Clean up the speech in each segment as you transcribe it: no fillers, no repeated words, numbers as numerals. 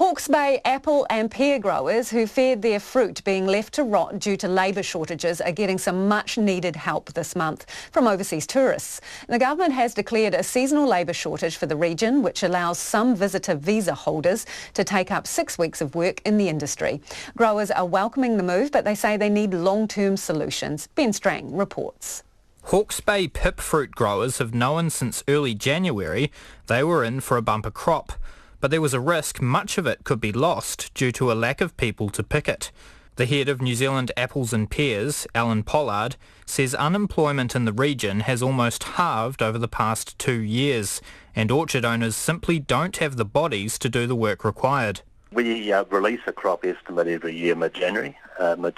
Hawke's Bay apple and pear growers who feared their fruit being left to rot due to labour shortages are getting some much needed help this month from overseas tourists. The government has declared a seasonal labour shortage for the region, which allows some visitor visa holders to take up 6 weeks of work in the industry. Growers are welcoming the move, but they say they need long-term solutions. Ben Strang reports. Hawke's Bay Pipfruit growers have known since early January they were in for a bumper crop. But there was a risk much of it could be lost due to a lack of people to pick it. The head of New Zealand Apples and Pears, Alan Pollard, says unemployment in the region has almost halved over the past 2 years, and orchard owners simply don't have the bodies to do the work required. We release a crop estimate every year mid to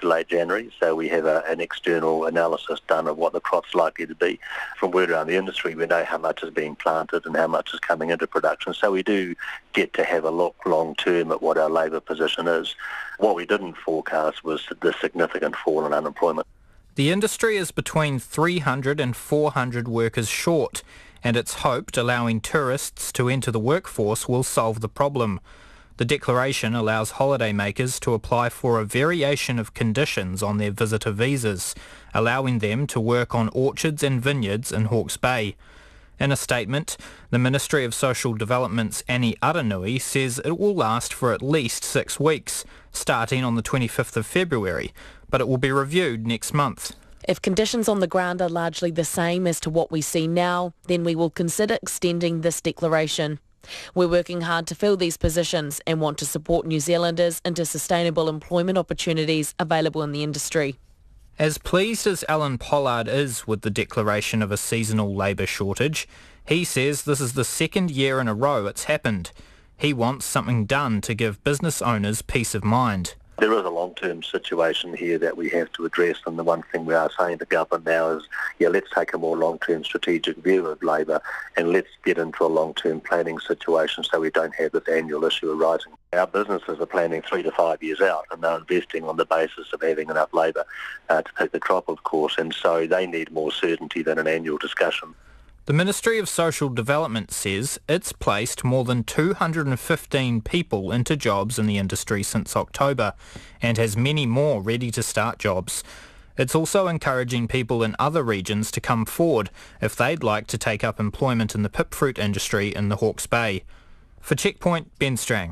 late January, so we have an external analysis done of what the crop's likely to be. From word around the industry, we know how much is being planted and how much is coming into production, so we do get to have a look long term at what our labour position is. What we didn't forecast was the significant fall in unemployment. The industry is between 300 and 400 workers short, and it's hoped allowing tourists to enter the workforce will solve the problem. The declaration allows holidaymakers to apply for a variation of conditions on their visitor visas, allowing them to work on orchards and vineyards in Hawke's Bay. In a statement, the Ministry of Social Development's Annie Aranui says it will last for at least 6 weeks, starting on the 25th of February, but it will be reviewed next month. If conditions on the ground are largely the same as to what we see now, then we will consider extending this declaration. We're working hard to fill these positions and want to support New Zealanders into sustainable employment opportunities available in the industry. As pleased as Alan Pollard is with the declaration of a seasonal labour shortage, he says this is the second year in a row it's happened. He wants something done to give business owners peace of mind. There is a long-term situation here that we have to address, and the one thing we are saying to government now is, let's take a more long-term strategic view of labour and let's get into a long-term planning situation so we don't have this annual issue arising. Our businesses are planning 3 to 5 years out, and they're investing on the basis of having enough labour to pick the crop, of course, and so they need more certainty than an annual discussion. The Ministry of Social Development says it's placed more than 215 people into jobs in the industry since October and has many more ready to start jobs. It's also encouraging people in other regions to come forward if they'd like to take up employment in the pipfruit industry in the Hawke's Bay. For Checkpoint, Ben Strang.